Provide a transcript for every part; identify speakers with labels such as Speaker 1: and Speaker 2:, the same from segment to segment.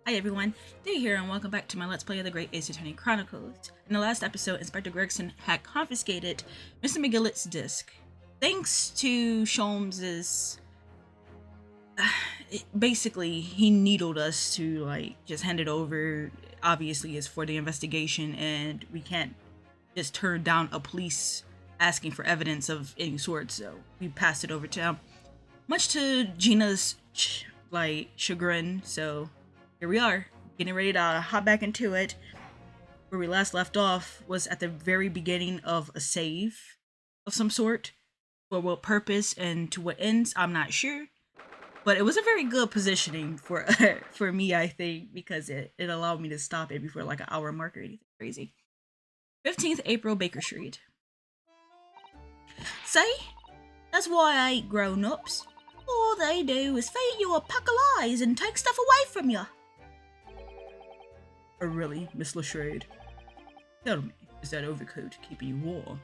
Speaker 1: Hi everyone, Day here and welcome back to my Let's Play of the Great Ace Attorney Chronicles. In the last episode, Inspector Gregson had confiscated Mr. McGillet's disc. Thanks to Sholmes's... basically, he needled us to, just hand it over. Obviously, it's for the investigation and we can't just turn down a police asking for evidence of any sort, so we passed it over to him. Much to Gina's, chagrin, so... here we are, getting ready to hop back into it. Where we last left off was at the very beginning of a save of some sort. For what purpose and to what ends, I'm not sure. But it was a very good positioning for for me, I think, because it allowed me to stop it before like an hour mark or anything crazy. 15th April, Baker Street. See? That's why I ain't grown-ups. All they do is feed you a pack of lies and take stuff away from you. Oh really, Miss Lestrade? Tell me, is that overcoat keeping you warm?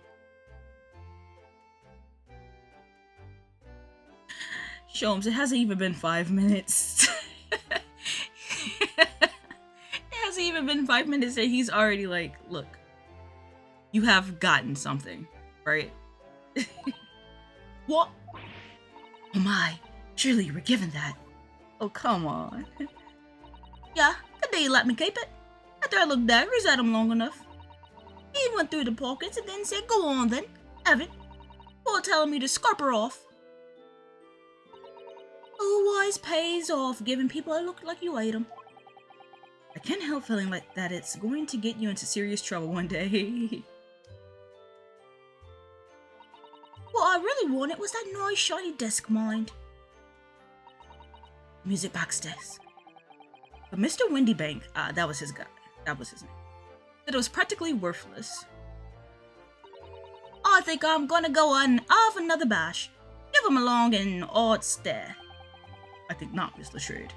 Speaker 1: Sholmes, it hasn't even been 5 minutes. It hasn't even been 5 minutes and he's already like, look, you have gotten something, right? What? Oh my, surely you were given that. Oh, come on. Yeah, could they let me keep it? After I looked daggers at him long enough. He went through the pockets and then said, go on then, have it. Before telling me to scarper off. Always pays off giving people a look like you ate them. I can't help feeling like that it's going to get you into serious trouble one day. What I really wanted was that nice shiny disc mind. Music box disc. But Mr. Windybank, that was his guy. That was his name. Said it was practically worthless. I think I'm gonna go and have another bash. Give him a long and odd stare. I think not, Miss Lestrade.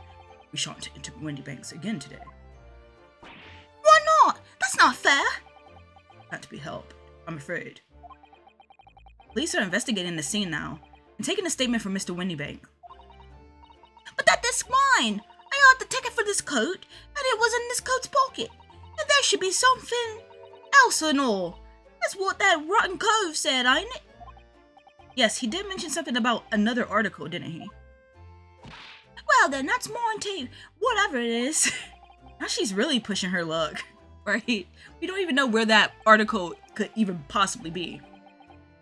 Speaker 1: We shan't enter Windybanks again today. Why not? That's not fair. Not to be helped, I'm afraid. Police are investigating the scene now and taking a statement from Mr. Windybank. But that disc's mine! I got the ticket for this coat, and it was in this coat's pocket. And there should be something else and all. That's what that rotten cove said, ain't it? Yes, he did mention something about another article, didn't he? Well then, that's mine too. Whatever it is. Now she's really pushing her luck, right? We don't even know where that article could even possibly be.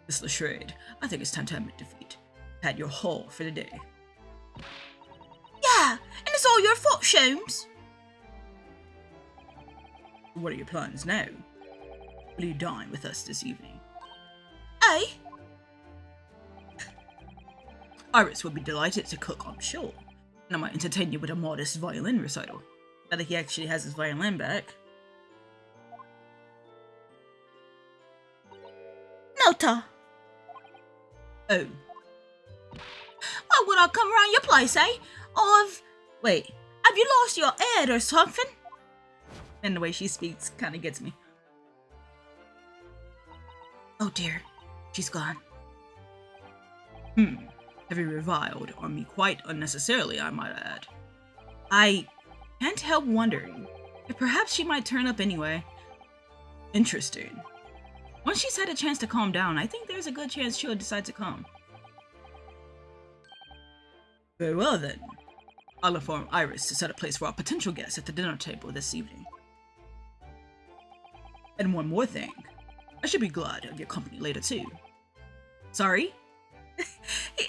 Speaker 1: Miss Lestrade, I think it's time to admit defeat. Had your haul for the day. Yeah, and it's all your fault, Sholmes. What are your plans now? Will you dine with us this evening? Eh? Iris would be delighted to cook, I'm sure. And I might entertain you with a modest violin recital. Now that he actually has his violin back. Nota. Oh. Why would I come around your place, eh? Wait, have you lost your head or something? And the way she speaks kind of gets me. Oh dear, she's gone. Have you reviled on me quite unnecessarily, I might add. I can't help wondering if perhaps she might turn up anyway. Interesting. Once she's had a chance to calm down, I think there's a good chance she'll decide to come. Very well then. I'll inform Iris to set a place for our potential guests at the dinner table this evening. And one more thing. I should be glad of your company later too. Sorry?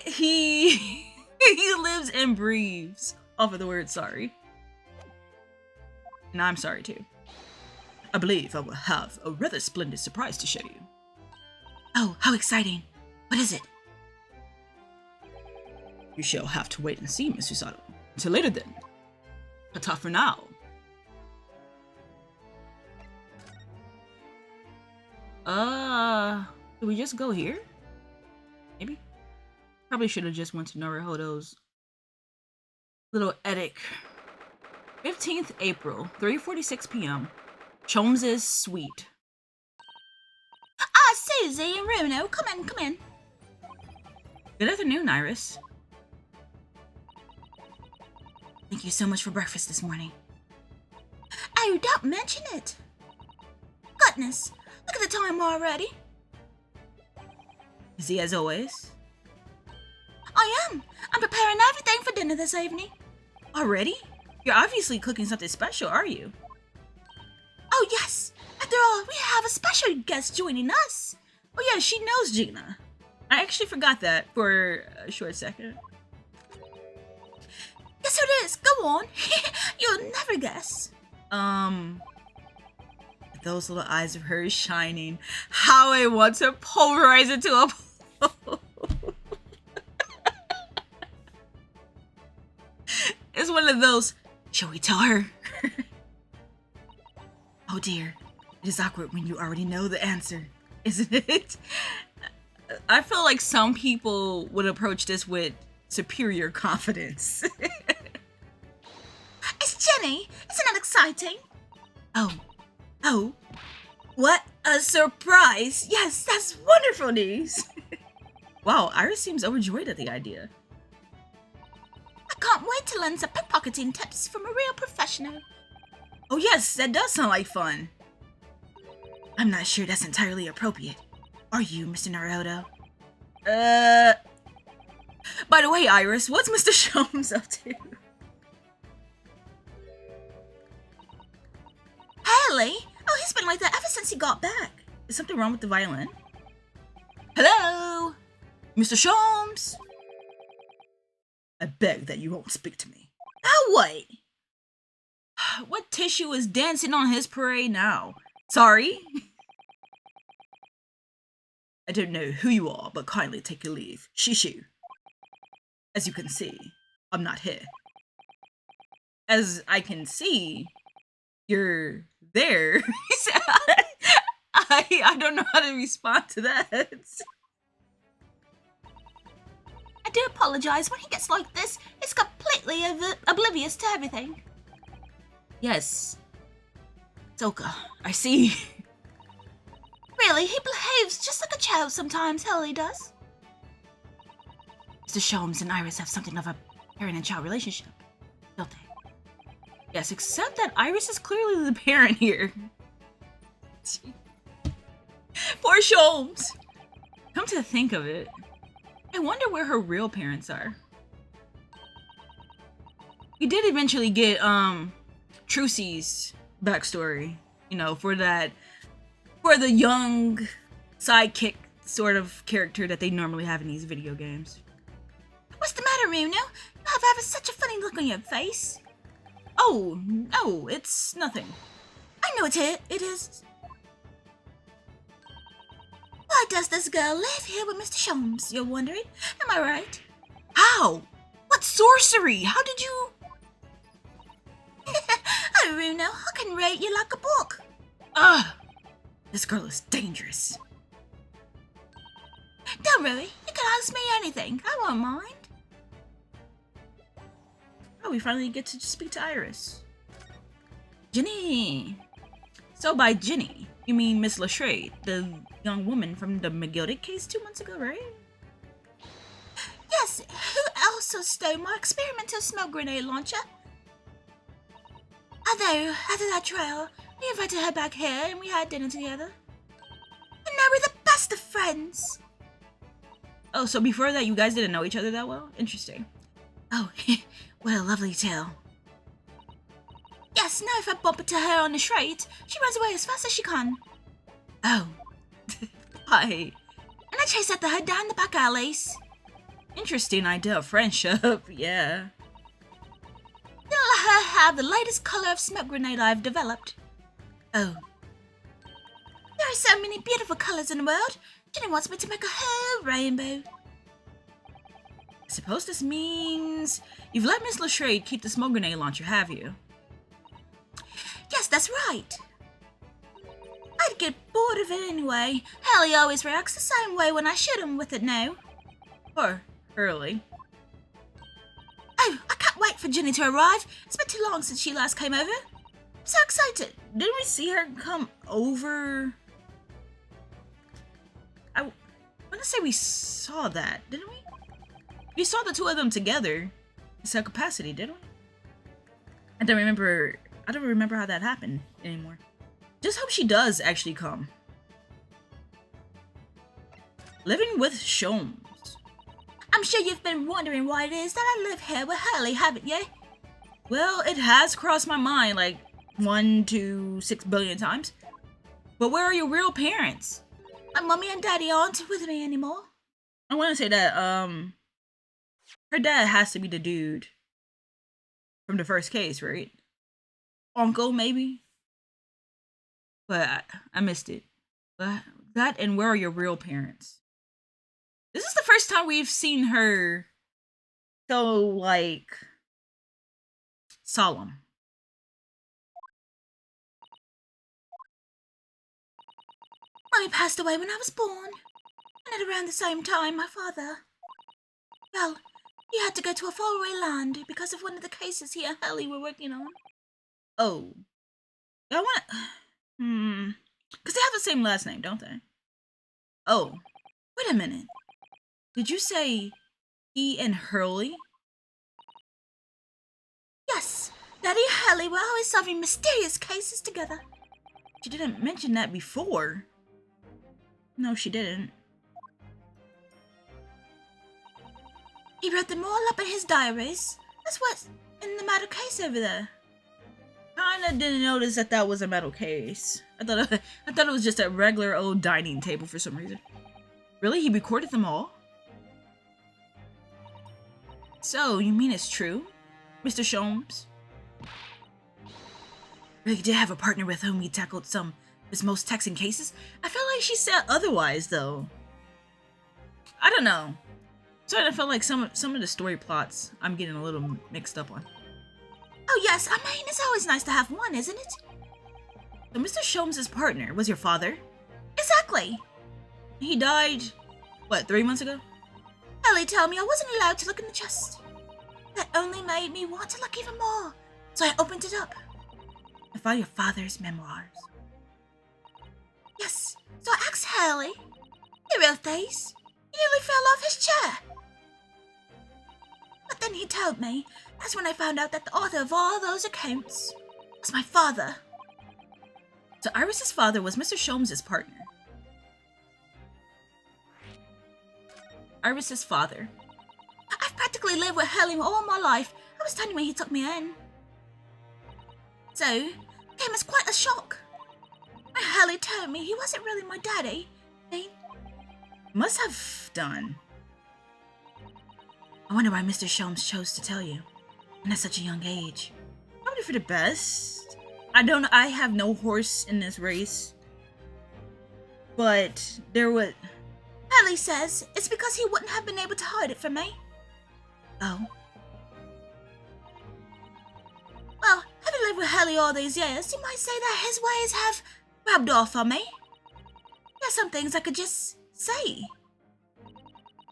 Speaker 1: he lives and breathes off of the word sorry. And I'm sorry too. I believe I will have a rather splendid surprise to show you. Oh, how exciting. What is it? You shall have to wait and see, Miss Susato. Until later then. Ta-ta for now. Do we just go here? Maybe? Probably should have just went to Naruhodo's little attic. 15th April, 3:46 p.m. Sholmes' suite. Ah, Susie and Bruno, come in. Good afternoon, Iris. Thank you so much for breakfast this morning. Oh, don't mention it. Goodness, look at the time already. Busy as always? I am. I'm preparing everything for dinner this evening. Already? You're obviously cooking something special, are you? Oh, yes. After all, we have a special guest joining us. Oh, yeah, she knows Gina. I actually forgot that for a short second. Yes, it is. Go on. You'll never guess. Those little eyes of hers shining. How I want to pulverize it to a pulp. It's one of those, shall we tell her? Oh dear, it is awkward when you already know the answer, isn't it? I feel like some people would approach this with superior confidence. It's Jenny, isn't that exciting? Oh, what a surprise! Yes, that's wonderful news! Wow, Iris seems overjoyed at the idea. I can't wait to learn some pickpocketing tips from a real professional. Oh yes, that does sound like fun. I'm not sure that's entirely appropriate. Are you, Mr. Naruto? By the way, Iris, what's Mr. Sholmes up to? Haley? Oh, he's been like that ever since he got back. Is something wrong with the violin? Hello? Mr. Sholmes? I beg that you won't speak to me. Now wait. What tissue is dancing on his parade now? Sorry? I don't know who you are, but kindly take your leave. Shishu. As you can see, I'm not here. As I can see, you're there. I don't know how to respond to that. I do apologize. When he gets like this, he's completely oblivious to everything. Yes. Soka, I see. Really, he behaves just like a child sometimes, Haley does. Mr. Sholmes and Iris have something of a parent and child relationship, don't they? Yes, except that Iris is clearly the parent here. Poor Sholmes. Come to think of it, I wonder where her real parents are. We did eventually get Trucy's backstory, you know, for the young sidekick sort of character that they normally have in these video games. What's the matter, Runo? You have ever such a funny look on your face. Oh, no, it's nothing. I know it is. Why does this girl live here with Mr. Sholmes, you're wondering? Am I right? How? What sorcery? How did you... Oh, Runo, I can rate you like a book. Ugh, this girl is dangerous. Don't worry, you can ask me anything. I won't mind. Oh, we finally get to speak to Iris. Ginny. So by Ginny, you mean Miss Lestrade, the young woman from the McGilded case 2 months ago, right? Yes, who also stole my experimental smoke grenade launcher? Although, after that trial, we invited her back here and we had dinner together. And now we're the best of friends. Oh, so before that you guys didn't know each other that well? Interesting. Oh, what a lovely tale. Yes, now if I bump into her on the street, she runs away as fast as she can. Oh. Hi. And I chase after her down the back alleys. Interesting idea of friendship, yeah. Then let her have the latest color of smoke grenade I've developed. Oh. There are so many beautiful colors in the world. Jenny wants me to make a whole rainbow. I suppose this means you've let Miss Lestrade keep the smoke grenade launcher, have you? Yes, that's right. I'd get bored of it anyway. Haley always reacts the same way when I shoot him with it now. Or early. Oh, I can't wait for Ginny to arrive. It's been too long since she last came over. I'm so excited. Didn't we see her come over? I want to say we saw that, didn't we? We saw the two of them together in some capacity, didn't we? I don't remember I don't remember how that happened anymore. Just hope she does actually come. Living with Sholmes. I'm sure you've been wondering why it is that I live here with Hurley, haven't you? Well, it has crossed my mind like 1 to 6 billion times. But where are your real parents? My mommy and daddy aren't with me anymore. I want to say that, her dad has to be the dude from the first case, right? Uncle, maybe? But I missed it. But that and where are your real parents? This is the first time we've seen her so, like, solemn. Mommy passed away when I was born. And at around the same time, my father... Well, he had to go to a faraway land because of one of the cases he and Hurley were working on. Oh. I want... Because they have the same last name, don't they? Oh. Wait a minute. Did you say he and Hurley? Yes. Daddy and Hurley were always solving mysterious cases together. She didn't mention that before. No, she didn't. He wrote them all up in his diaries. That's what's in the metal case over there. Kinda didn't notice that was a metal case. I thought it was just a regular old dining table for some reason. Really? He recorded them all? So, you mean it's true, Mr. Sholmes? Really did have a partner with whom he tackled some of his most taxing cases? I felt like she said otherwise, though. I don't know. So I felt like some of the story plots I'm getting a little mixed up on. Oh yes, I mean, it's always nice to have one, isn't it? So Mr. Sholmes' partner was your father? Exactly. He died, what, 3 months ago? Ellie told me I wasn't allowed to look in the chest. That only made me want to look even more, so I opened it up. I found your father's memoirs. Yes, so I asked Hurley. He wrote these. He nearly fell off his chair. But then he told me, that's when I found out that the author of all those accounts was my father. So Iris's father was Mr. Sholmes' partner. Iris's father. I've practically lived with Hurley all my life. I was tiny when he took me in. So, it came as quite a shock. When Hurley told me he wasn't really my daddy, he must have done. I wonder why Mr. Sholmes chose to tell you, and at such a young age. Probably for the best. I have no horse in this race. But there would... Hurley says it's because he wouldn't have been able to hide it from me. Oh. Well, having lived with Hurley all these years, you might say that his ways have rubbed off on me. There's some things I could just say.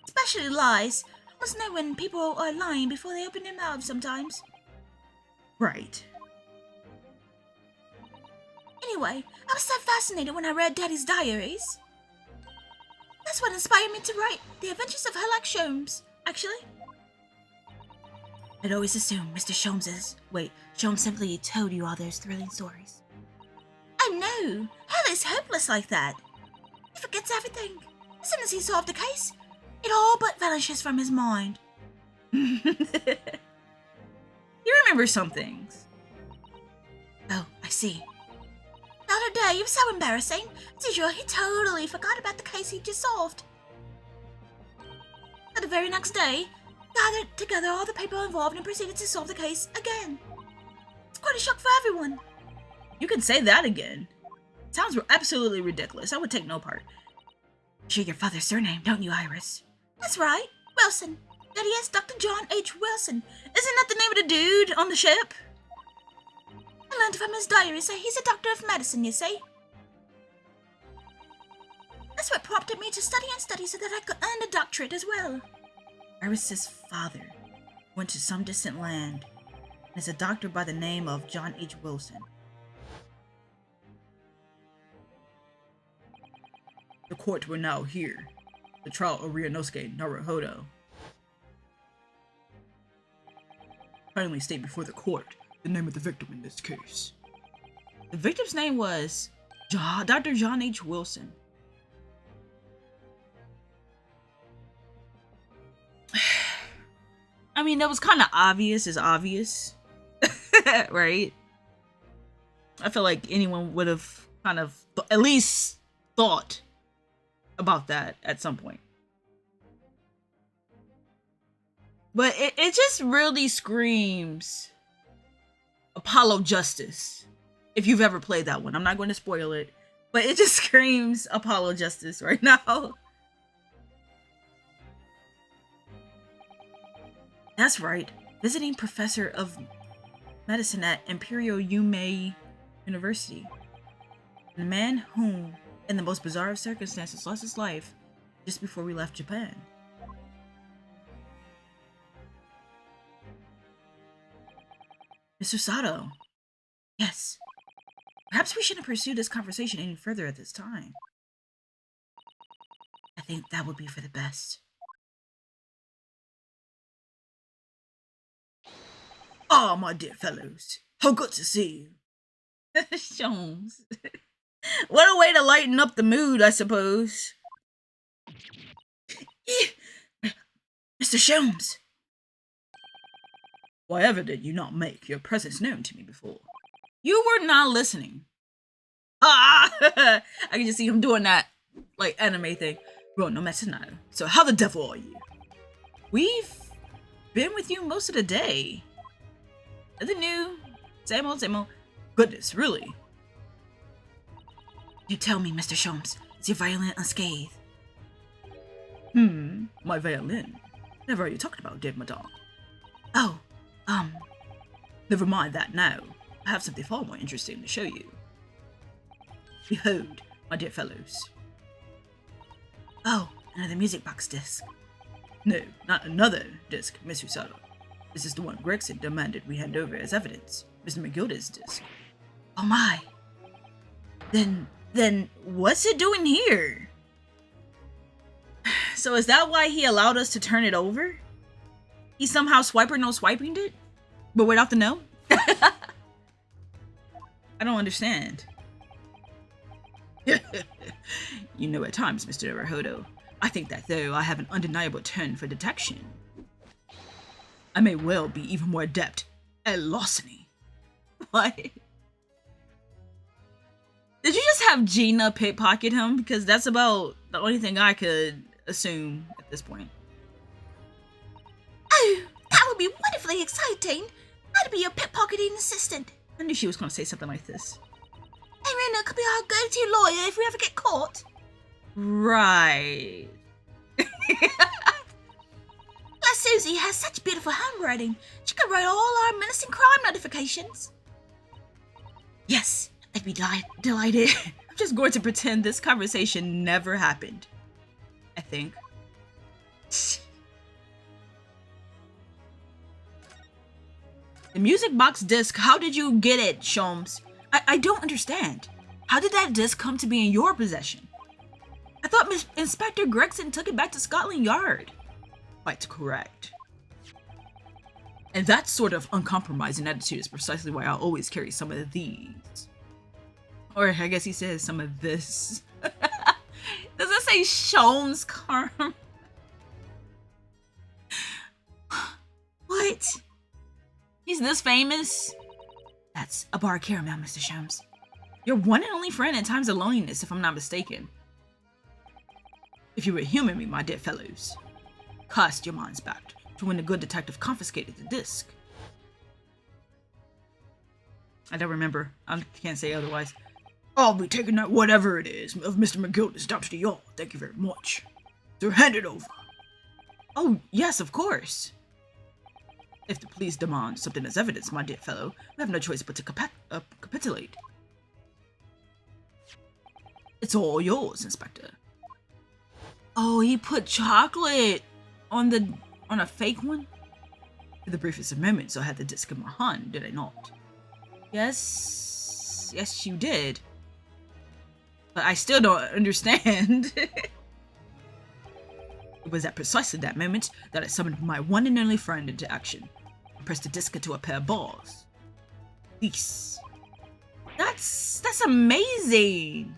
Speaker 1: Especially lies. I must know when people are lying before they open their mouths sometimes. Right. Anyway, I was so fascinated when I read Daddy's diaries. That's what inspired me to write The Adventures of Sherlock Sholmes, actually. I'd always assumed Mr. Sholmes simply told you all those thrilling stories. Oh no, Hurley's hopeless like that. He forgets everything. As soon as he solved the case, it all but vanishes from his mind. You remember some things. Oh, I see. The other day, it was so embarrassing. As usual, he totally forgot about the case he just solved. But the very next day, gathered together all the people involved and proceeded to solve the case again. It's quite a shock for everyone. You can say that again. Sounds absolutely ridiculous. I would take no part. You share your father's surname, don't you, Iris? That's right, Wilson. Daddy is Dr. John H. Wilson. Isn't that the name of the dude on the ship? I learned from his diary, so he's a doctor of medicine, you see. That's what prompted me to study and study so that I could earn a doctorate as well. Iris's father went to some distant land and is a doctor by the name of John H. Wilson. The court will now hear the trial of Ryunosuke Naruhodo. Finally state before the court
Speaker 2: the name of the victim in this case?
Speaker 1: The victim's name was Dr. John H. Wilson. I mean, that was kind of obvious as obvious, right? I feel like anyone would have kind of at least thought about that at some point. But it just really screams Apollo Justice. If you've ever played that one, I'm not going to spoil it, but it just screams Apollo Justice right now. That's right, visiting professor of medicine at Imperial Yume University. And the man who, in the most bizarre of circumstances, lost his life just before we left Japan. Mr. Susato. Yes. Perhaps we shouldn't pursue this conversation any further at this time. I think that would be for the best.
Speaker 2: Ah, my dear fellows. How good to see you.
Speaker 1: Sholmes. What a way to lighten up the mood, I suppose.
Speaker 2: Mr. Sholmes. Why ever did you not make your presence known to me before?
Speaker 1: You were not listening. Ah! I can just see him doing that, like, anime thing.
Speaker 2: Well, no matter now. So how the devil are you?
Speaker 1: We've been with you most of the day. Nothing new. Same old, same old.
Speaker 2: Goodness, really?
Speaker 1: You tell me, Mr. Sholmes, is your violin unscathed?
Speaker 2: My violin? Never are you talking about, dear madame?
Speaker 1: Oh,
Speaker 2: Never mind that now. I have something far more interesting to show you. Behold, my dear fellows.
Speaker 1: Oh, another music box disc.
Speaker 2: No, not another disc, Miss Susato. This is the one Gregson demanded we hand over as evidence. Mr. McGilda's disc.
Speaker 1: Oh my. Then what's it doing here? So is that why he allowed us to turn it over? He somehow swiper no swiping it? But without the no? I don't understand.
Speaker 2: You know, at times, Mr. Arahodo, I think that though I have an undeniable turn for detection, I may well be even more adept at larceny.
Speaker 1: What? Did you just have Gina pickpocket him? Because that's about the only thing I could assume at this point.
Speaker 3: Oh, that would be wonderfully exciting. I'd be your pickpocketing assistant.
Speaker 1: I knew she was going to say something like this.
Speaker 3: Irina could be our go-to lawyer if we ever get caught.
Speaker 1: Right.
Speaker 3: Susie has such beautiful handwriting. She could write all our menacing crime notifications.
Speaker 1: Yes, I'd be delighted. I'm just going to pretend this conversation never happened. I think. The music box disc, how did you get it, Sholmes? I don't understand. How did that disc come to be in your possession? I thought Inspector Gregson took it back to Scotland Yard.
Speaker 2: Quite correct. And that sort of uncompromising attitude is precisely why I always carry some of these.
Speaker 1: Or I guess he says some of this. Does it say Sholmes Carm? What? He's this famous? That's a bar of caramel, Mr. Sholmes. Your one and only friend in times of loneliness, if I'm not mistaken.
Speaker 2: If you would humor me, my dear fellows, cast your minds back to when the good detective confiscated the disc.
Speaker 1: I don't remember. I can't say otherwise.
Speaker 2: I'll be taking that whatever it is of Mr. McGilda's down to the yard. Thank you very much. So hand it over.
Speaker 1: Oh, yes, of course.
Speaker 2: If the police demand something as evidence, my dear fellow, we have no choice but to capitulate. It's all yours, Inspector.
Speaker 1: Oh, he put chocolate on a fake one?
Speaker 2: For the briefest of moments, I had the disc in my hand, did I not?
Speaker 1: Yes, you did. But I still don't understand.
Speaker 2: It was at precisely that moment that I summoned my one and only friend into action and pressed the disc into a pair of bars. Peace. That's amazing.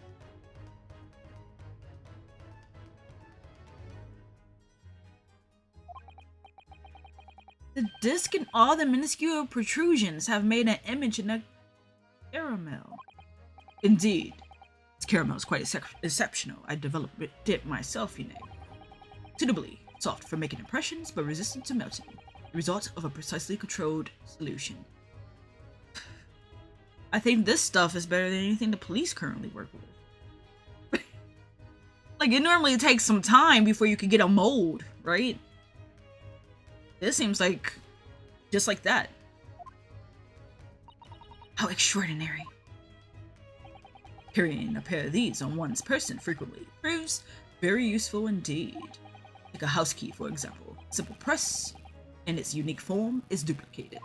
Speaker 2: The disc and all the minuscule protrusions have made an image in a caramel. Indeed. This caramel is quite exceptional. I developed it myself, you know. Suitably soft for making impressions, but resistant to melting. The result of a precisely controlled solution. I think this stuff is better than anything the police currently work with. Like, it normally takes some time before you can get a mold, right? This seems like just like that. How extraordinary. Carrying a pair of these on one's person frequently proves very useful indeed. Take a house key, for example. Simple press, and its unique form is duplicated.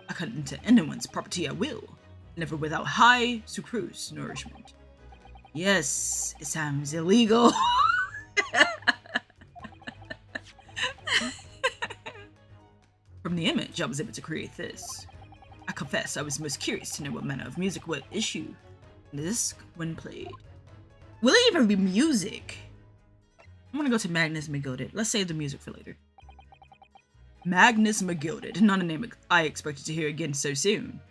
Speaker 2: I cut into anyone's property at will, never without high sucrose nourishment. Yes, it sounds illegal. From the image, I was able to create this. I confess I was most curious to know what manner of music would issue in the disc when played. Will it even be music? I'm gonna go to Magnus McGilded. Let's save the music for later. Magnus McGilded, not a name I expected to hear again so soon.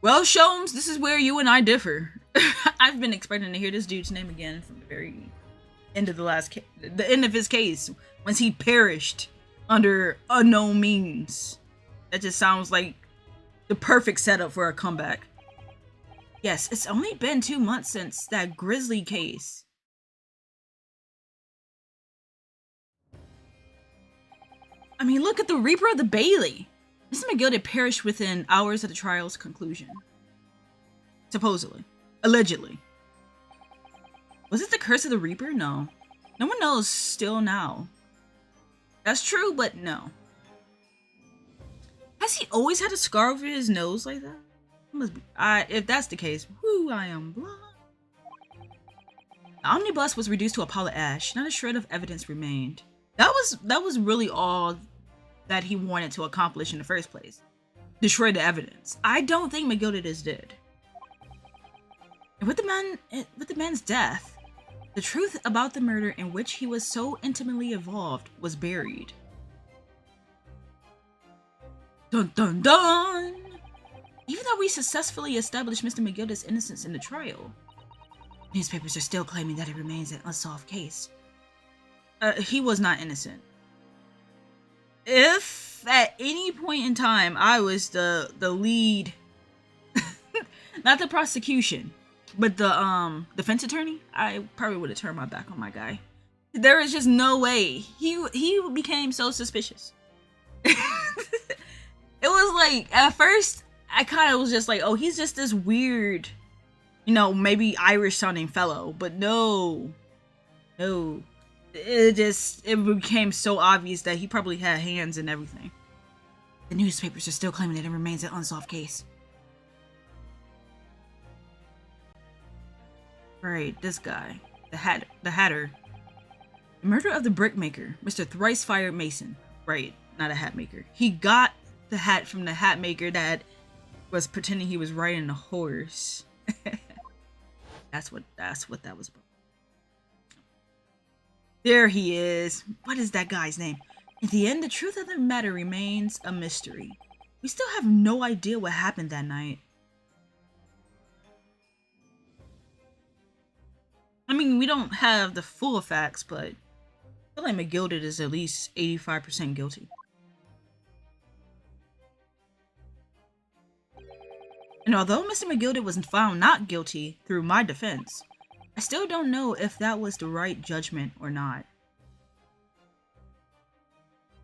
Speaker 2: Well, Sholmes, this is where you and I differ. I've been expecting to hear this dude's name again from the very end of the end of his case, once he perished under unknown means. That just sounds like the perfect setup for a comeback. Yes, it's only been 2 months since that grisly case. I mean, look at the Reaper of the Bailey. Mr. McGilded perished within hours of the trial's conclusion. Supposedly. Allegedly. Was it the curse of the Reaper? No. No one knows still now. That's true, but no. Has he always had a scar over his nose like that? Must be. If that's the case, whoo, I am blind. The omnibus was reduced to a pile of ash. Not a shred of evidence remained. That was really all that he wanted to accomplish in the first place. Destroy the evidence. I don't think McGilded is dead. And with the man's death, the truth about the murder in which he was so intimately involved was buried. Dun dun dun! Even though we successfully established Mr. McGilded's innocence in the trial, newspapers are still claiming that it remains an unsolved case. He was not innocent. If at any point in time I was the lead, not the prosecution, but the defense attorney, I probably would have turned my back on my guy. There is just no way. He became so suspicious. It was like, at first, I kind of was just like, oh, he's just this weird, you know, maybe Irish sounding fellow, but no. It became so obvious that he probably had hands and everything. The newspapers are still claiming that it remains an unsolved case. Right, this guy, the Hatter. The murder of the brickmaker, Mr. Thrice-Fired Mason. Right, not a hat maker. He got the hat from the hat maker that was pretending he was riding a horse. That's what that was about. There he is. What is that guy's name? In the end, the truth of the matter remains a mystery. We still have no idea what happened that night. I mean, we don't have the full facts, but I feel like McGilded is at least 85% guilty. And although Mr. McGilded was found not guilty through my defense, I still don't know if that was the right judgment or not.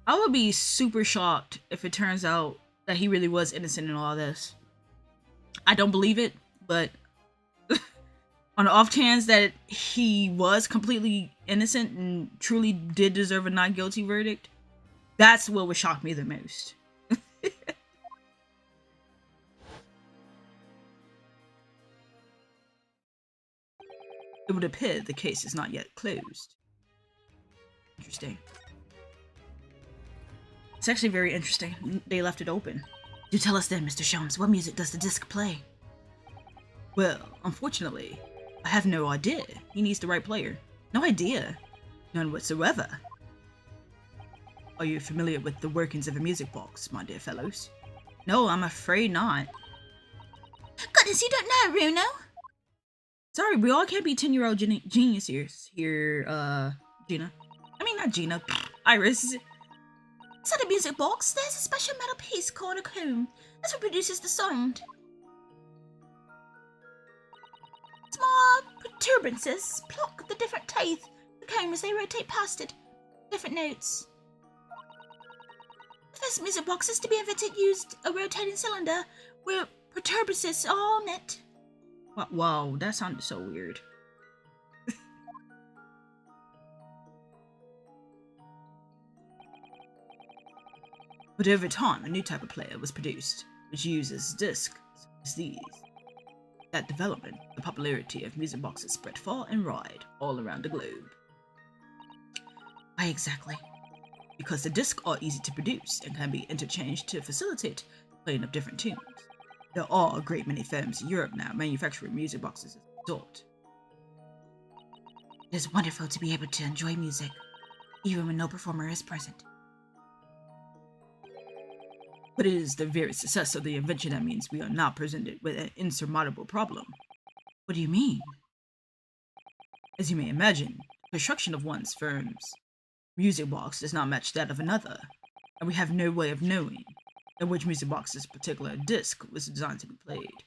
Speaker 2: I would be super shocked if it turns out that he really was innocent in all this. I don't believe it, but on the off chance that he was completely innocent and truly did deserve a not guilty verdict, that's what would shock me the most. It would appear the case is not yet closed. Interesting. It's actually very interesting. They left it open. Do tell us then, Mr. Sholmes, what music does the disc play? Well, unfortunately, I have no idea. He needs the right player. No idea. None whatsoever. Are you familiar with the workings of a music box, my dear fellows? No, I'm afraid not.
Speaker 3: Goodness, you don't know, Bruno.
Speaker 2: Sorry, we all can't be 10-year-old geniuses here, Gina. I mean, not Gina, Iris.
Speaker 3: Inside the music box, there's a special metal piece called a comb. That's what produces the sound. Small protuberances pluck the different teeth of the comb as they rotate past it. Different notes. The first music boxes to be invented used a rotating cylinder where protuberances are all met.
Speaker 2: Wow, that sounded so weird. But over time, a new type of player was produced, which uses discs as these. That development, the popularity of music boxes spread far and wide all around the globe. Why exactly? Because the discs are easy to produce and can be interchanged to facilitate the playing of different tunes. There are a great many firms in Europe now manufacturing music boxes as a result.
Speaker 3: It is wonderful to be able to enjoy music, even when no performer is present.
Speaker 2: But it is the very success of the invention that means we are now presented with an insurmountable problem.
Speaker 3: What do you mean?
Speaker 2: As you may imagine, the construction of one's firm's music box does not match that of another, and we have no way of knowing in which music box's particular disc was designed to be played.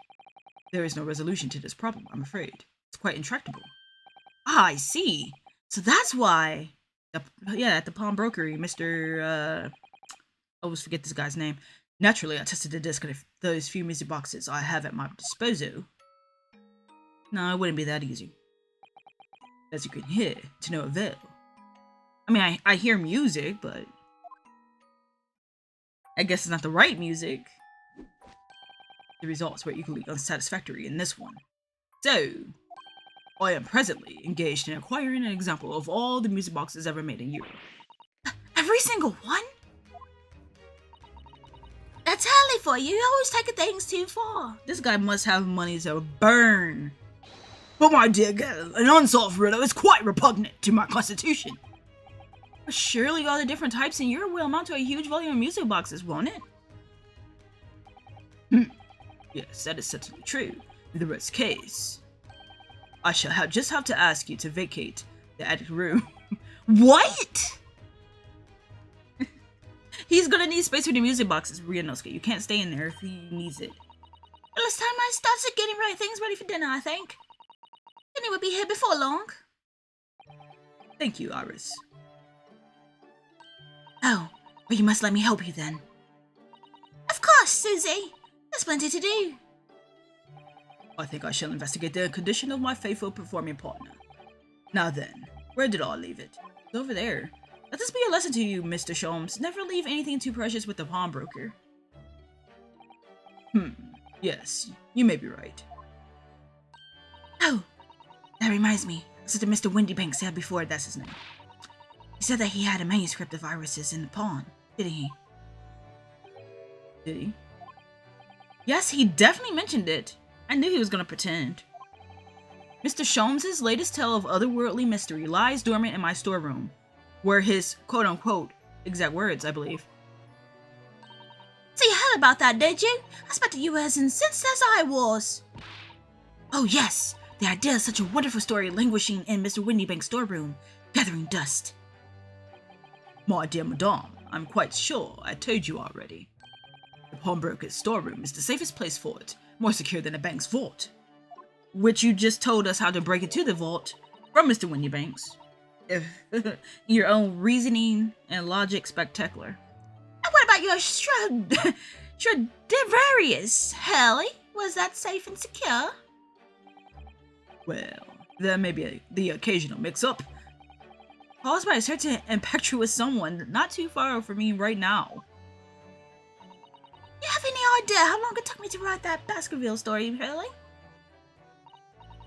Speaker 2: There is no resolution to this problem, I'm afraid. It's quite intractable.
Speaker 3: Ah, I see. So that's why...
Speaker 2: At the pawnbrokery, Mr. I always forget this guy's name. Naturally, I tested the disc of those few music boxes I have at my disposal. No, it wouldn't be that easy. As you can hear, to no avail. I mean, I hear music, but I guess it's not the right music. The results were equally unsatisfactory in this one. So, I am presently engaged in acquiring an example of all the music boxes ever made in Europe.
Speaker 3: Every single one? That's early for you. You're always taking things too far.
Speaker 2: This guy must have money to burn. But my dear girl, an unsolved riddle is quite repugnant to my constitution. But surely all the different types in Europe will amount to a huge volume of music boxes, won't it? Yes, that is certainly true. In the worst case, I shall just have to ask you to vacate the attic room.
Speaker 3: What?
Speaker 2: He's gonna need space for the music boxes, Ryunosuke. You can't stay in there if he needs it.
Speaker 3: Well, it's time I started getting things ready for dinner, I think. Dinner will be here before long.
Speaker 2: Thank you, Iris.
Speaker 3: Oh, well, you must let me help you then. Of course, Susie. There's plenty to do.
Speaker 2: I think I shall investigate the condition of my faithful performing partner. Now then, where did I leave it? It's over there. Let this be a lesson to you, Mr. Sholmes. Never leave anything too precious with the pawnbroker. Yes, you may be right.
Speaker 3: Oh, that reminds me. That's what Mr. Windybank said before, that's his name. He said that he had a manuscript of Iris's in the pawn, didn't he?
Speaker 2: Did he? Yes, he definitely mentioned it. I knew he was gonna pretend. Mr. Sholmes' latest tale of otherworldly mystery lies dormant in my storeroom, were his quote-unquote exact words, I believe.
Speaker 3: So you heard about that, did you? I expected you were as incensed as I was. Oh yes, the idea of such a wonderful story languishing in Mr. Windybank's storeroom, gathering dust.
Speaker 2: My dear madame, I'm quite sure I told you already. The pawnbroker's storeroom is the safest place for it, more secure than a bank's vault. Which you just told us how to break into the vault from Mr. Windybanks. Your own reasoning and logic spectacular.
Speaker 3: And what about your Stradivarius, Hurley? Was that safe and secure?
Speaker 2: Well, there may be the occasional mix-up, caused by a certain impetuous someone not too far from me right now.
Speaker 3: You have any idea how long it took me to write that Baskerville story, Hurley?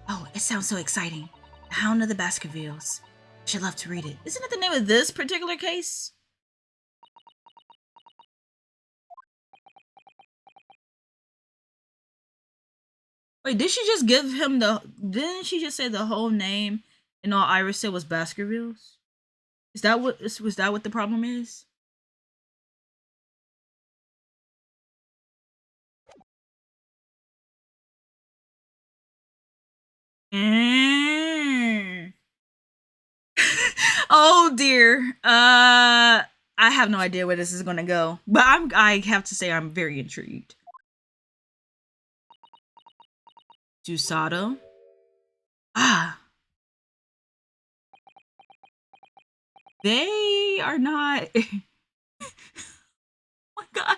Speaker 3: Oh, it sounds so exciting. The Hound of the Baskervilles. I should love to read it.
Speaker 2: Isn't it the name of this particular case? Wait, did she just give him the? Didn't she just say the whole name? And all Iris said was Baskervilles. Is that what? Was that what the problem is? Mm. Oh dear. I have no idea where this is gonna go, but I have to say I'm very intrigued. Susato. Ah, they are not. Oh my gosh.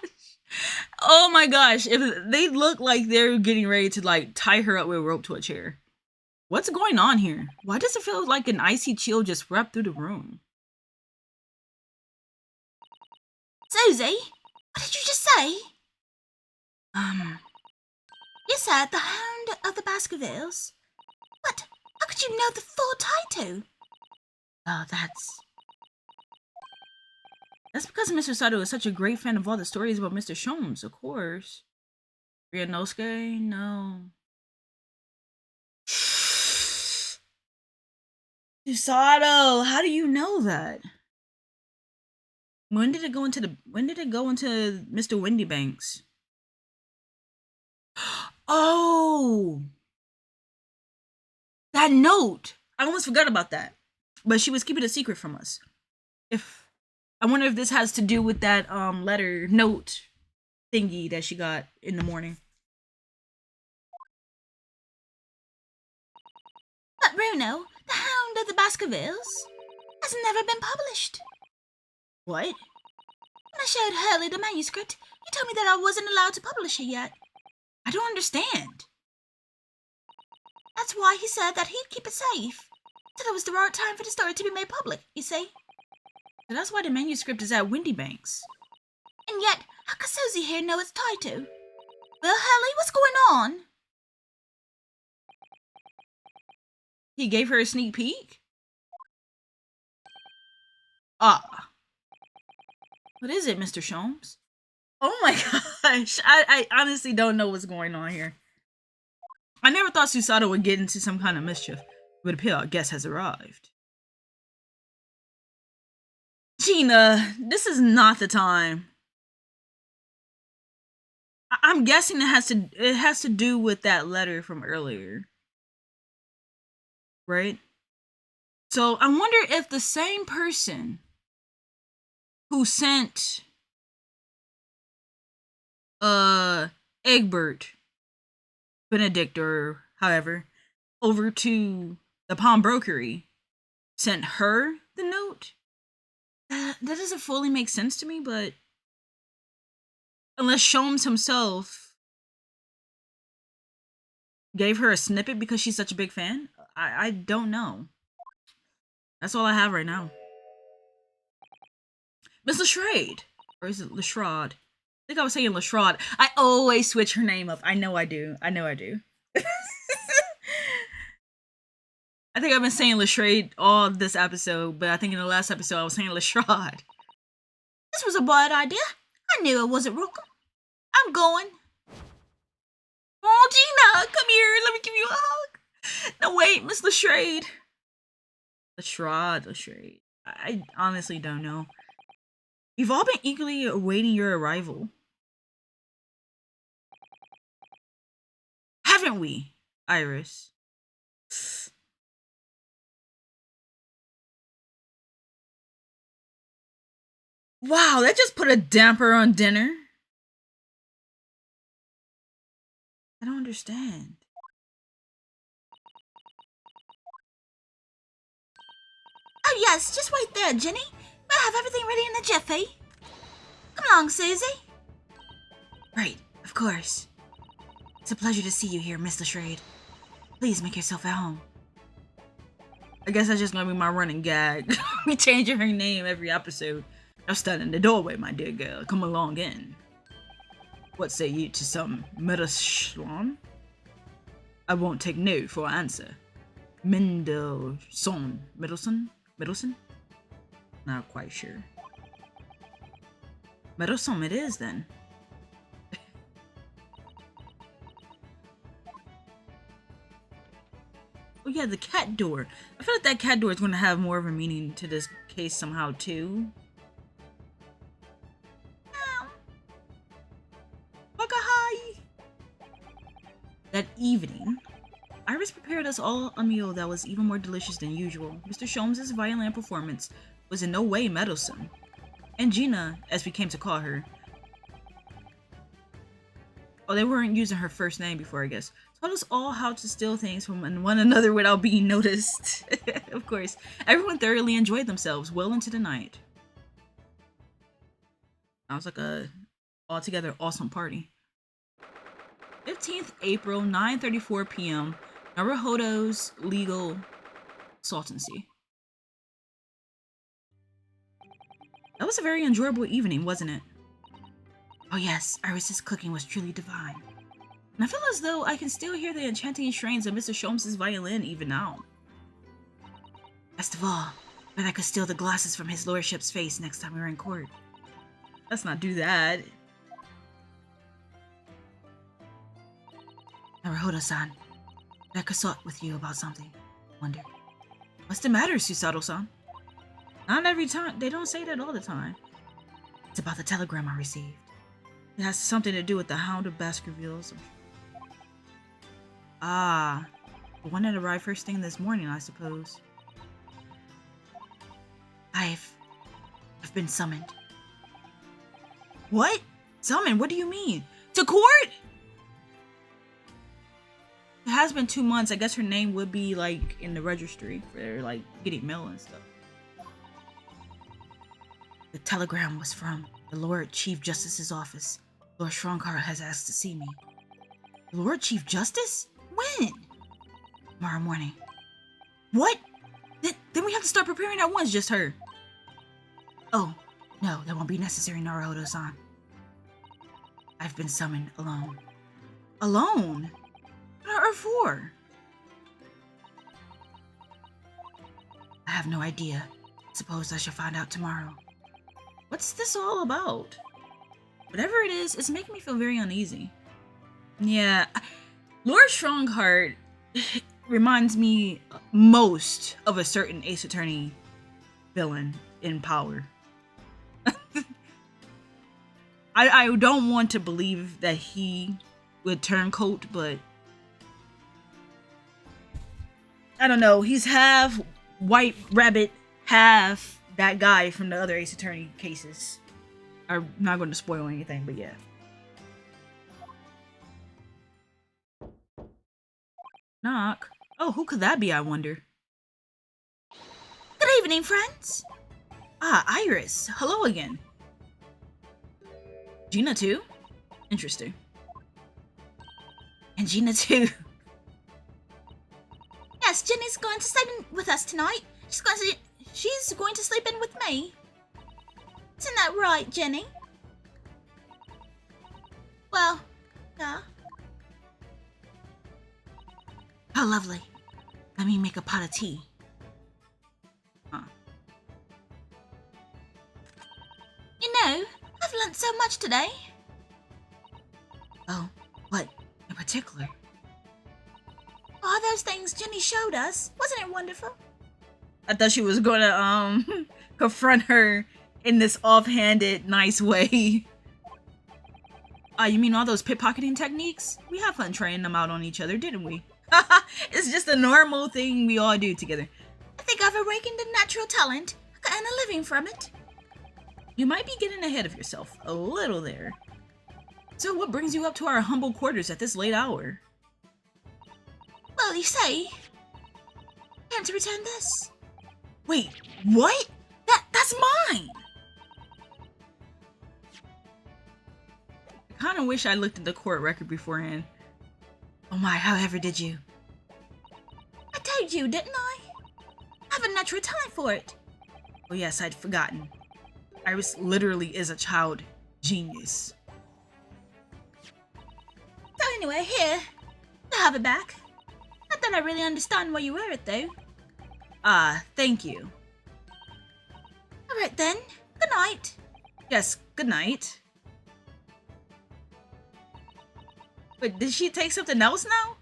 Speaker 2: Oh my gosh. If they look like they're getting ready to like tie her up with a rope to a chair. What's going on here? Why does it feel like an icy chill just swept through the room?
Speaker 3: Susie, what did you just say? You said the Hound of the Baskervilles? What? How could you know the full title?
Speaker 2: Oh, that's because Mr. Sato is such a great fan of all the stories about Mr. Sholmes, of course. Ryanosuke? No. Susato, how do you know that? When did it go into Mr. Windybanks? Oh, that note. I almost forgot about that. But she was keeping a secret from us. I wonder if this has to do with that letter note thingy that she got in the morning.
Speaker 3: But Bruno, the Hound of the Baskervilles has never been published.
Speaker 2: What?
Speaker 3: When I showed Hurley the manuscript, he told me that I wasn't allowed to publish it yet.
Speaker 2: I don't understand.
Speaker 3: That's why he said that he'd keep it safe. Said it was the right time for the story to be made public, you see.
Speaker 2: So that's why the manuscript is at Windybanks.
Speaker 3: And yet, how could Susie here know its title? Well, Hurley, what's going on?
Speaker 2: He gave her a sneak peek? Ah. What is it, Mr. Sholmes? Oh my gosh. I honestly don't know what's going on here. I never thought Susato would get into some kind of mischief, but appear our guest has arrived. Gina, this is not the time. I'm guessing it has to do with that letter from earlier. Right? So I wonder if the same person who sent Egbert, Benedict, or however, over to the pawnbrokery sent her the note. That doesn't fully make sense to me, but unless Sholmes himself gave her a snippet because she's such a big fan, I don't know. That's all I have right now. Miss Lestrade, or is it Lestrade? I think I was saying Lestrade. I always switch her name up. I know I do. I think I've been saying Lestrade all this episode, but I think in the last episode I was saying Lestrade.
Speaker 3: This was a bad idea. I knew it wasn't Rookham. I'm going.
Speaker 2: Oh, Gina, come here. Let me give you a hug. No, wait, Miss Lestrade. Lestrade. I honestly don't know. We've all been eagerly awaiting your arrival. Haven't we, Iris? Wow, that just put a damper on dinner. I don't understand.
Speaker 3: Oh yes, just wait there, Jenny. We'll have everything ready in a jiffy. Come along, Susie.
Speaker 2: Right, of course. It's a pleasure to see you here, Miss Lestrade. Please make yourself at home. I guess that's just gonna be my running gag. Me changing her name every episode. I'm standing in the doorway, my dear girl. Come along in. What say you to some Mendelssohn? I won't take no for an answer. Mendelssohn? Not quite sure. Mendelssohn it is then. Oh yeah, the cat door. I feel like that cat door is going to have more of a meaning to this case somehow too. Waka hi! That evening, Iris prepared us all a meal that was even more delicious than usual. Mr. Sholmes' violin performance was in no way meddlesome. And Gina, as we came to call her, oh, they weren't using her first name before, I guess, taught us all how to steal things from one another without being noticed. Of course, everyone thoroughly enjoyed themselves well into the night. Sounds like a altogether awesome party. 15th April, 9:34 p.m. Naruhodo's legal consultancy. That was a very enjoyable evening, wasn't it? Oh yes, Iris's cooking was truly divine. And I feel as though I can still hear the enchanting strains of Mr. Sholmes' violin even now. Best of all, bet I could steal the glasses from his lordship's face next time we were in court. Let's not do that. Naruhodo-san, I consult with you about something. Wonder. What's the matter, Susato-san? Not every time. They don't say that all the time. It's about the telegram I received. It has something to do with the Hound of Baskervilles. Ah, the one that arrived first thing this morning, I suppose. I've been summoned. What? Summoned? What do you mean? To court? It has been 2 months. I guess her name would be like in the registry for like getting mail and stuff. The telegram was from the Lord Chief Justice's office. Lord Shronkar has asked to see me. The Lord Chief Justice? When? Tomorrow morning. What? Then we have to start preparing at once, just her. Oh, no, that won't be necessary, Naruhodo-san. I've been summoned alone. Alone? What on earth for? I have no idea. Suppose I shall find out tomorrow. What's this all about? Whatever it is, it's making me feel very uneasy. Yeah, Lord Strongheart reminds me most of a certain Ace Attorney villain in Power. I don't want to believe that he would turn coat, but I don't know. He's half White Rabbit, half that guy from the other Ace Attorney cases. I'm not going to spoil anything, but yeah. Knock. Oh, who could that be, I wonder?
Speaker 3: Good evening, friends.
Speaker 2: Ah, Iris. Hello again. Gina too? Interesting.
Speaker 3: And Gina too. Yes, Jenny's going to sleep in with us tonight. She's going to sleep in with me. Isn't that right, Jenny? Well, yeah.
Speaker 2: How lovely. Let me make a pot of tea. Huh.
Speaker 3: You know, I've learnt so much today.
Speaker 2: Oh, what in particular?
Speaker 3: All those things Jenny showed us. Wasn't it wonderful?
Speaker 2: I thought she was gonna confront her in this offhanded, nice way. You mean all those pickpocketing techniques? We had fun trying them out on each other, didn't we? It's just a normal thing we all do together.
Speaker 3: I think I've awakened a natural talent. I can earn a living from it.
Speaker 2: You might be getting ahead of yourself a little there. So what brings you up to our humble quarters at this late hour?
Speaker 3: Well, you see, I came to return this.
Speaker 2: Wait, what? That's mine! I kind of wish I looked at the court record beforehand. Oh my, however did you?
Speaker 3: I told you, didn't I? I have a natural talent for it.
Speaker 2: Oh yes, I'd forgotten. Iris literally is a child genius.
Speaker 3: So anyway, here, I have it back. Not that I really understand why you wear it, though.
Speaker 2: Ah, thank you.
Speaker 3: Alright then, good night.
Speaker 2: Yes, good night. Wait, did she take something else now?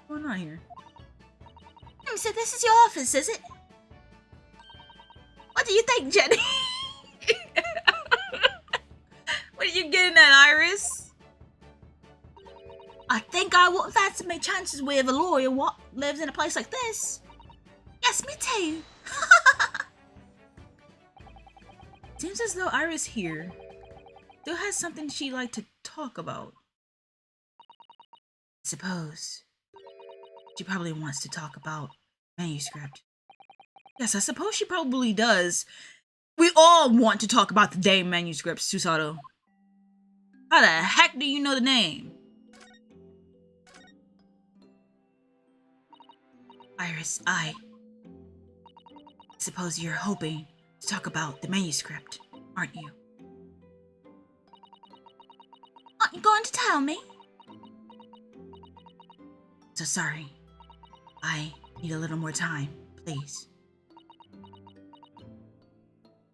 Speaker 2: What's going on here?
Speaker 3: So this is your office, is it? What do you think, Jenny?
Speaker 2: What are you getting at, Iris?
Speaker 3: I think I wouldn't fancy my chances with a lawyer what lives in a place like this. Yes, me too.
Speaker 2: Seems as though Iris here still has something she'd like to talk about. I suppose she probably wants to talk about manuscript. Yes, I suppose she probably does. We all want to talk about the Dane manuscript, Susato. How the heck do you know the name? Iris, I suppose you're hoping to talk about the manuscript, aren't you?
Speaker 3: Aren't you going to tell me?
Speaker 2: So sorry. I need a little more time, please.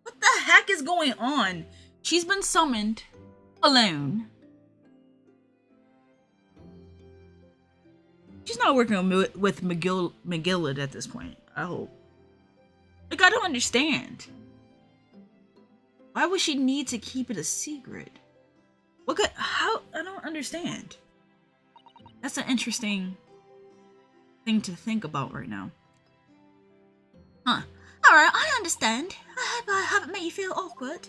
Speaker 2: What the heck is going on? She's been summoned alone. She's not working with McGillard at this point, I hope. Like, I don't understand. Why would she need to keep it a secret? How? I don't understand. That's an interesting thing to think about right now.
Speaker 3: Huh. Alright, I understand. I hope I haven't made you feel awkward.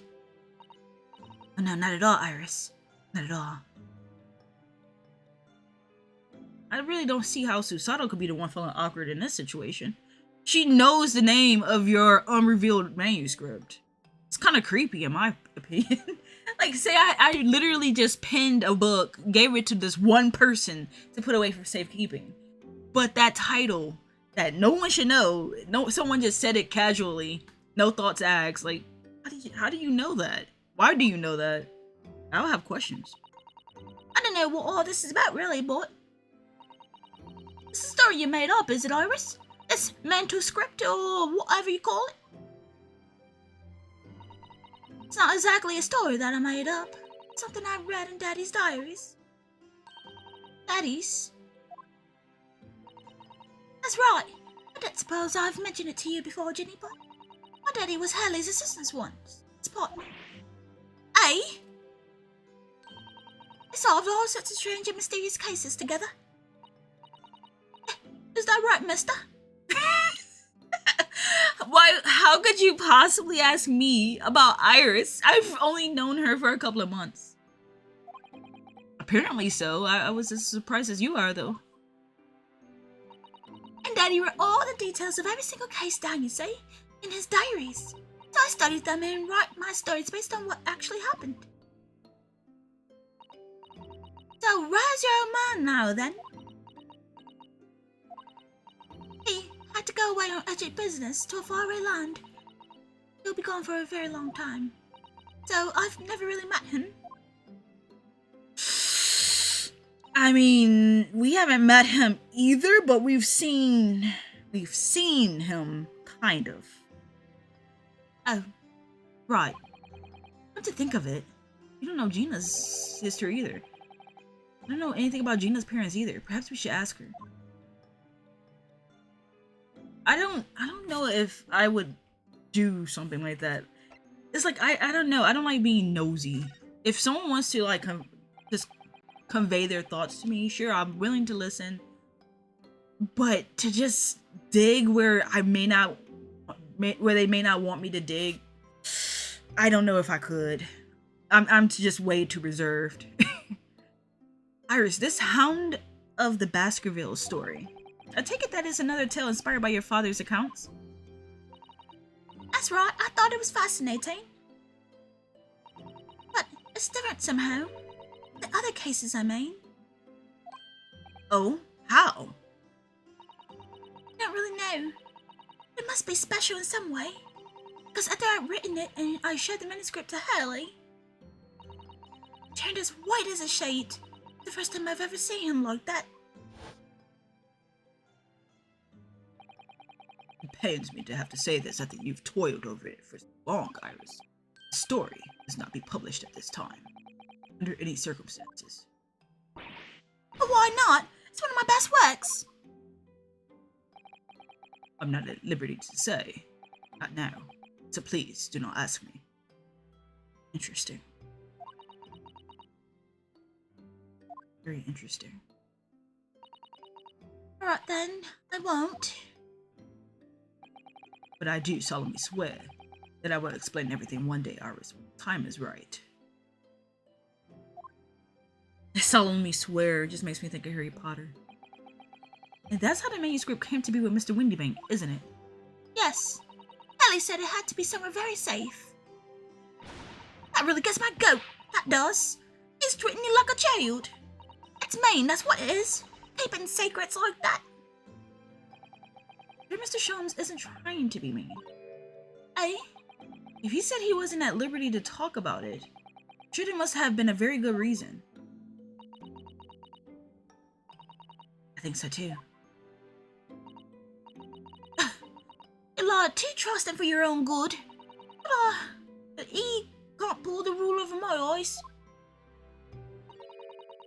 Speaker 2: Oh, no, not at all, Iris. Not at all. I really don't see how Susato could be the one feeling awkward in this situation. She knows the name of your unrevealed manuscript. It's kind of creepy in my opinion. Like, say I literally just pinned a book, gave it to this one person to put away for safekeeping. But that title that no one should know, someone just said it casually, no thoughts asked. Like, how do you know that? Why do you know that? I'll have questions.
Speaker 3: I don't know what all this is about really, but it's a story you made up, is it, Iris? This mental script or whatever you call it? It's not exactly a story that I made up. It's something I read in Daddy's diaries. Daddy's? That's right. I don't suppose I've mentioned it to you before, Ginny, but my daddy was Hurley's assistant once. His partner. Eh? They solved all sorts of strange and mysterious cases together. Is that right, mister?
Speaker 2: Why? How could you possibly ask me about Iris? I've only known her for a couple of months. Apparently so. I was as surprised as you are, though.
Speaker 3: And Daddy wrote all the details of every single case down, you see, in his diaries. So I studied them and write my stories based on what actually happened. So where's your old man now, then? He had to go away on urgent business to a faraway land. He'll be gone for a very long time. So I've never really met him.
Speaker 2: I mean, we haven't met him either, but we've seen him, kind of. Oh, right. Come to think of it, you don't know Gina's history either. I don't know anything about Gina's parents either. Perhaps we should ask her. I don't know if I would do something like that. It's like, I don't know. I don't like being nosy. If someone wants to, like, just convey their thoughts to me, sure, I'm willing to listen. But to just dig where they may not want me to dig, I don't know if I could. I'm just way too reserved. Iris, this Hound of the Baskerville story, I take it that is another tale inspired by your father's accounts?
Speaker 3: That's right, I thought it was fascinating. But it's different somehow. The other cases, I mean.
Speaker 2: Oh, how?
Speaker 3: I don't really know. It must be special in some way. Because after I'd written it and I showed the manuscript to Hurley, it turned as white as a sheet. The first time I've ever seen him like that.
Speaker 2: It pains me to have to say this after you've toiled over it for so long, Iris. The story does not be published at this time, under any circumstances.
Speaker 3: But why not? It's one of my best works.
Speaker 2: I'm not at liberty to say. Not now. So please, do not ask me. Interesting. Very interesting.
Speaker 3: Alright then, I won't.
Speaker 2: But I do solemnly swear that I will explain everything one day, Iris, when the time is right. I solemnly swear just makes me think of Harry Potter. And that's how the manuscript came to be with Mr. Windybank, isn't it?
Speaker 3: Yes. Ellie said it had to be somewhere very safe. That really gets my goat, that does. He's treating you like a child. It's mean, that's what it is. Keeping secrets like that.
Speaker 2: But Mr. Sholmes isn't trying to be mean.
Speaker 3: Eh?
Speaker 2: If he said he wasn't at liberty to talk about it, surely must have been a very good reason. I think so too.
Speaker 3: You lie too trusting for your own good. But he can't pull the rule over my eyes.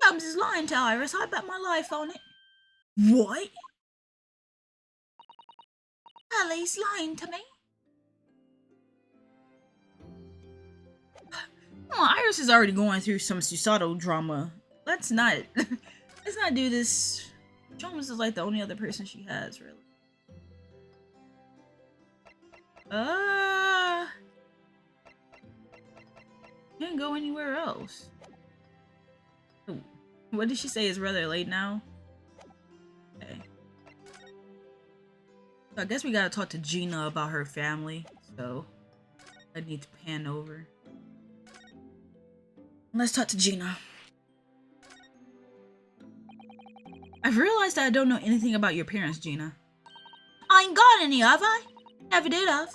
Speaker 3: Sholmes is lying to Iris, I bet my life on it.
Speaker 2: What?
Speaker 3: Ellie's lying to me.
Speaker 2: Well, Iris is already going through some Susato drama. Let's not do this. Sholmes is like the only other person she has, really. Can't go anywhere else. Ooh. What did she say? It's rather late now? Okay. So I guess we gotta talk to Gina about her family, so I need to pan over. Let's talk to Gina. I've realized that I don't know anything about your parents, Gina.
Speaker 3: I ain't got any, have I? Never did have.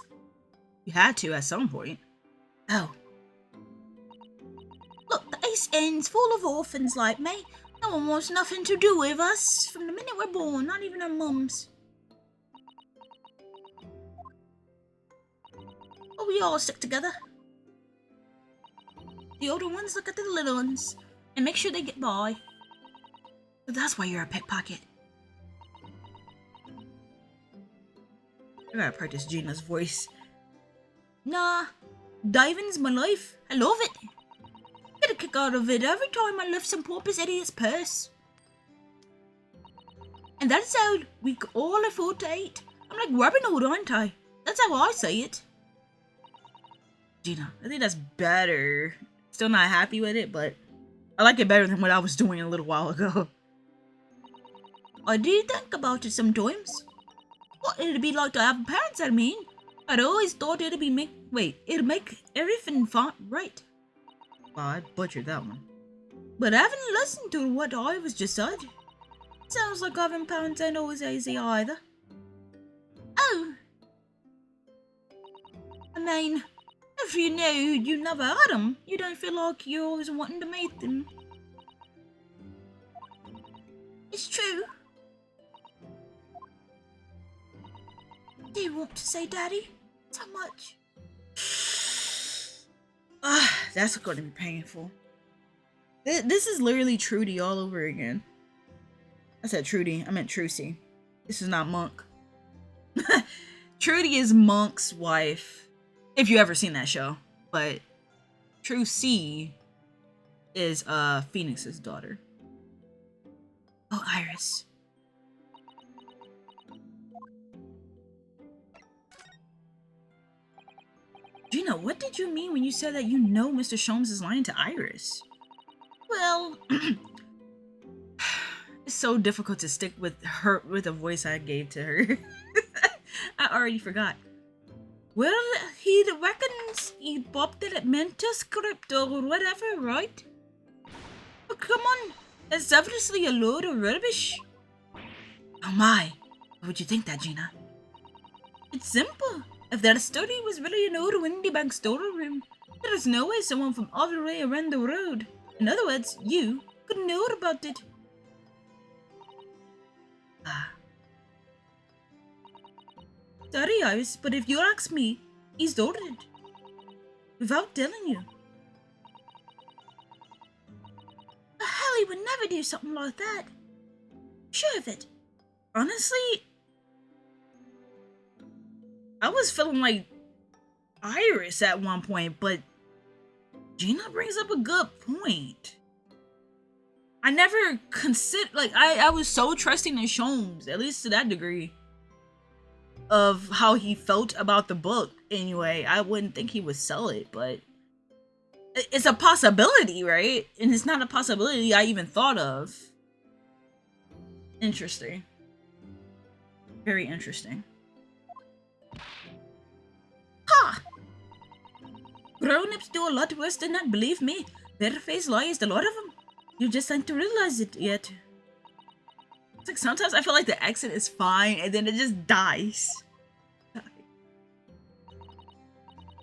Speaker 2: You had to at some point.
Speaker 3: Oh. Look, the East End's full of orphans like me. No one wants nothing to do with us from the minute we're born, not even our mums. But we all stick together. The older ones look at the little ones and make sure they get by.
Speaker 2: So that's why you're a pickpocket. I gotta practice Gina's voice.
Speaker 3: Nah, diving's my life. I love it. Get a kick out of it every time I lift some pompous idiot's purse. And that's how we can all afford to eat. I'm like Robin Hood, aren't I? That's how I say it.
Speaker 2: Gina, I think that's better. Still not happy with it, but I like it better than what I was doing a little while ago.
Speaker 3: I do think about it sometimes. What it'd be like to have parents, I mean. I'd always thought it'd make everything right.
Speaker 2: Wow, I butchered that one.
Speaker 3: But I haven't listened to what I was just said. Sounds like having parents ain't always easy either. Oh. I mean, if you knew you never had them, you don't feel like you're always wanting to meet them. It's true. Do you want to say Daddy? So much.
Speaker 2: That's going to be painful. This is literally Trudy all over again. I said Trudy, I meant Trucy. This is not Monk. Trudy is Monk's wife, if you ever seen that show. But Trucy is Phoenix's daughter.
Speaker 3: Oh, Iris.
Speaker 2: Gina, what did you mean when you said that you know Mr. Sholmes is lying to Iris?
Speaker 3: Well,
Speaker 2: it's so difficult to stick with her with the voice I gave to her. I already forgot.
Speaker 3: Well, he reckons he bopped it at Mentascript or whatever, right? But come on, it's obviously a load of rubbish.
Speaker 2: Oh my, why would you think that, Gina?
Speaker 3: It's simple. If that study was really an old Windybank storeroom, there is no way someone from all the way around the road, in other words, you, could know about it. Sorry, Iris, but if you ask me, he's ordered. Without telling you. The hell, he would never do something like that. Sure of it.
Speaker 2: Honestly,
Speaker 1: I was feeling like Iris at one point, but Gina brings up a good point. I never considered, like, I was so trusting in Sholmes, at least to that degree, of how he felt about the book. Anyway, I wouldn't think he would sell it, but it's a possibility, right? And it's not a possibility I even thought of. Interesting. Very interesting. Ha! Grown-ups do a lot worse than that, believe me. Barefaced liars, a lot of them. You just aren't to realize it yet. It's like sometimes I feel like the accent is fine and then it just dies.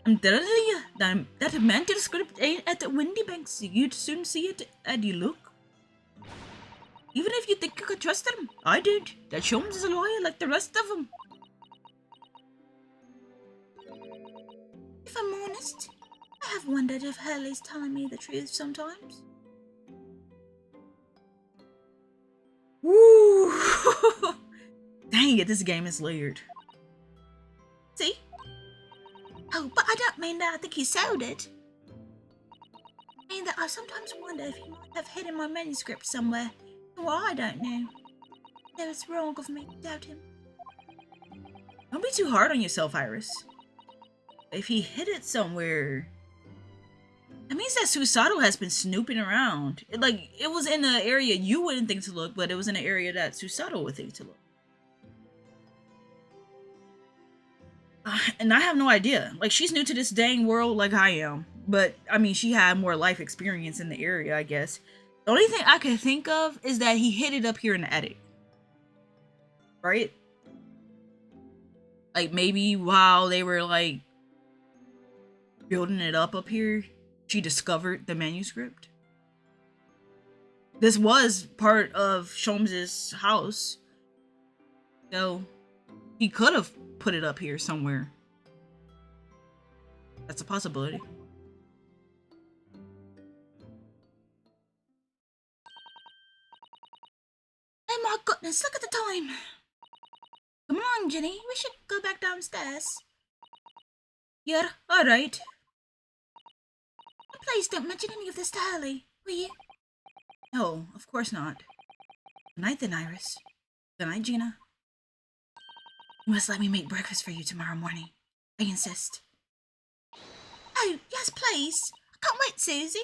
Speaker 1: I'm telling you, that mental script ain't at the Windy Banks. You'd soon see it as you look. Even if you think you could trust them, I don't. That Sholmes is a lawyer like the rest of them. If I'm honest, I have wondered if Hurley's telling me the truth sometimes. Woo! Dang it, this game is layered. See? Oh, but I don't mean that I think he sold it. I mean that I sometimes wonder if he might have hidden my manuscript somewhere. Well, I don't know. Though it's wrong of me to doubt him. Don't be too hard on yourself, Iris. If he hid it somewhere, that means that Susato has been snooping around. It was in an area you wouldn't think to look, but it was in an area that Susato would think to look. And I have no idea. Like, she's new to this dang world like I am. But, I mean, she had more life experience in the area, I guess. The only thing I can think of is that he hid it up here in the attic. Right? Like, maybe while they were, like, building it up here, she discovered the manuscript. This was part of Sholmes' house. So, he could have put it up here somewhere. That's a possibility. Oh my goodness, look at the time. Come on, Jenny, we should go back downstairs. Yeah, alright. Please don't mention any of this to Hurley, will you? No, of course not. Good night then, Iris. Good night, Gina. You must let me make breakfast for you tomorrow morning. I insist. Oh, yes, please. I can't wait, Susie.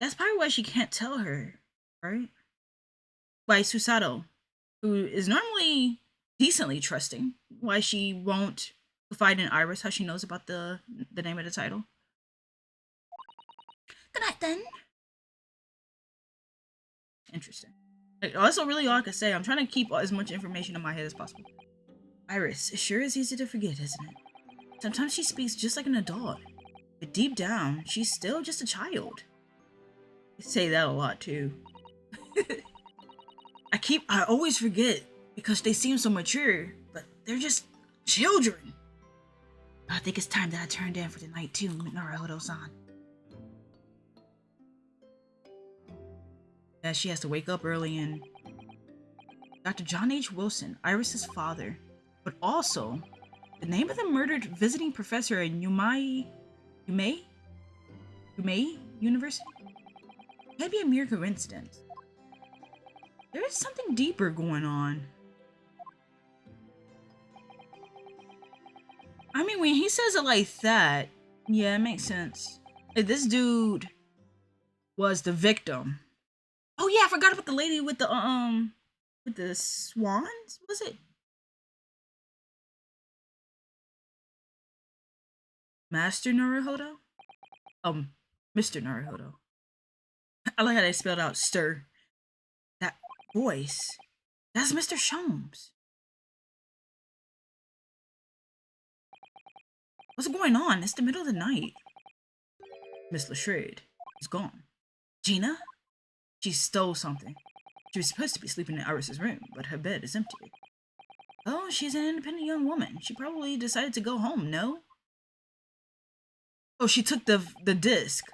Speaker 1: That's probably why she can't tell her, right? Why Susato, who is normally decently trusting, why she won't confide in Iris how she knows about the name of the title. Good night, then. Interesting. That's really all I can say. I'm trying to keep as much information in my head as possible. Iris, it sure is easy to forget, isn't it? Sometimes she speaks just like an adult, but deep down, she's still just a child. I say that a lot, too. I always forget, because they seem so mature, but they're just children. I think it's time that I turned in for the night, too, Naruhodo-san. Yeah, she has to wake up early and... Dr. John H. Wilson, Iris's father, but also the name of the murdered visiting professor at Yumei University? Could be a mere coincidence. There is something deeper going on. I mean, when he says it like that, yeah, it makes sense. Like, this dude was the victim. Oh yeah, I forgot about the lady with the swans, was it? Master Naruhodo? Mr. Naruhodo. I like how they spelled out stir. That voice. That's Mr. Sholmes. What's going on? It's the middle of the night. Miss Lestrade is gone. Gina? She stole something. She was supposed to be sleeping in Iris's room, but her bed is empty. Oh, she's an independent young woman. She probably decided to go home, no? Oh, she took the disc.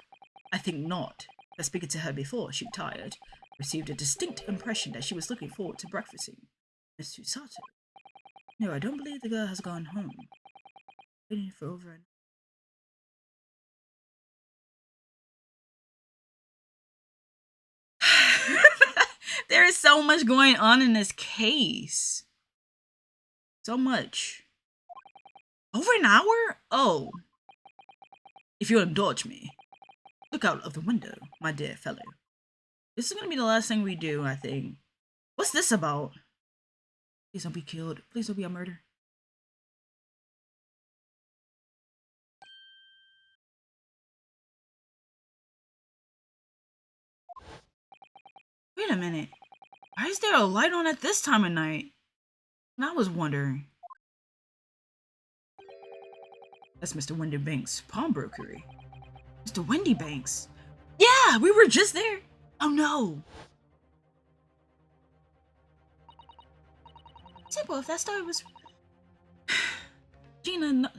Speaker 1: I think not. By speaking to her before she retired, received a distinct impression that she was looking forward to breakfasting. Miss Susato. No, I don't believe the girl has gone home. Waiting for over an There is so much going on in this case. So much. Over an hour? Oh. If you'll indulge me. Look out of the window, my dear fellow. This is gonna be the last thing we do, I think. What's this about? Please don't be killed. Please don't be a murder. Wait a minute. Why is there a light on at this time of night? And I was wondering. That's Mr. Windybank's pawnbrokery. Mr. Windybank's? Yeah, we were just there. Oh no.
Speaker 3: Simple, if that story was...
Speaker 1: Gina,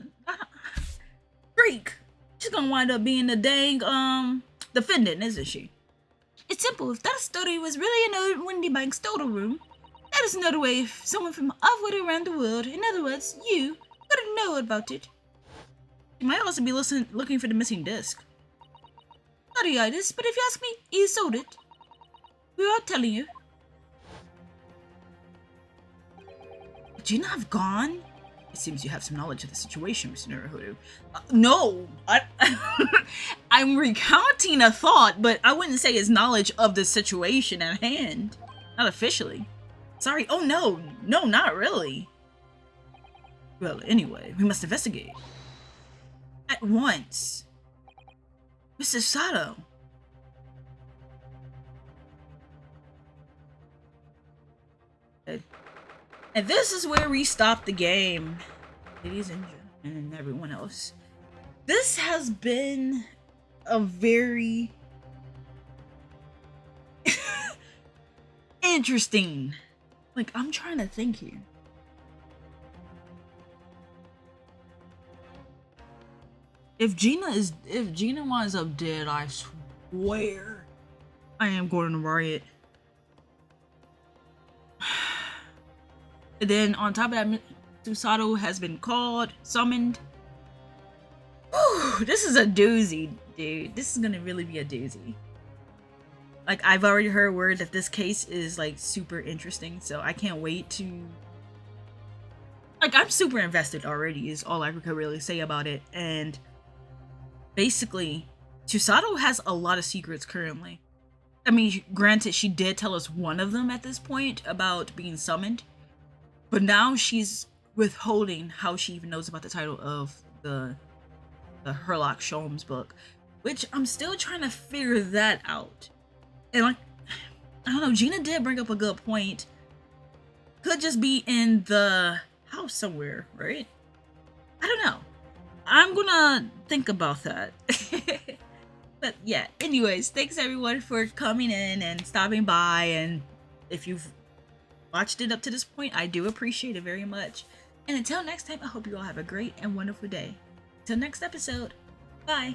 Speaker 1: Greek. She's gonna wind up being the dang, defendant, isn't she?
Speaker 3: It's simple, if that story was really in a Windybank story room, that is another way if someone from halfway around the world, in other words, you, couldn't know about it.
Speaker 1: She might also be looking for the missing disc.
Speaker 3: Sorry, Itis, but if you ask me, he sold it. We are telling you.
Speaker 1: Would Gina have gone? It seems you have some knowledge of the situation, Mr. Naruhodo. No, I'm recounting a thought, but I wouldn't say it's knowledge of the situation at hand. Not officially. Sorry. Oh no, not really. Well, anyway, we must investigate. At once. Mr. Susato. And this is where we stop the game, ladies and gentlemen, and everyone else. This has been a very interesting. Like, I'm trying to think here. If Gina winds up dead, I swear I am going to riot. And then on top of that, Susato has been summoned. Whew, this is a doozy, dude. This is gonna really be a doozy. Like, I've already heard word that this case is like super interesting, so I can't wait to... Like, I'm super invested already is all I could really say about it. And basically, Susato has a lot of secrets currently. I mean, granted, she did tell us one of them at this point about being summoned. But now she's withholding how she even knows about the title of the Herlock Sholmes book, which I'm still trying to figure that out. And like, I don't know, Gina did bring up a good point. Could just be in the house somewhere, right? I don't know. I'm gonna think about that. But yeah, anyways, thanks everyone for coming in and stopping by, and if you've watched it up to this point, I do appreciate it very much. And until next time, I hope you all have a great and wonderful day. Till next episode, bye.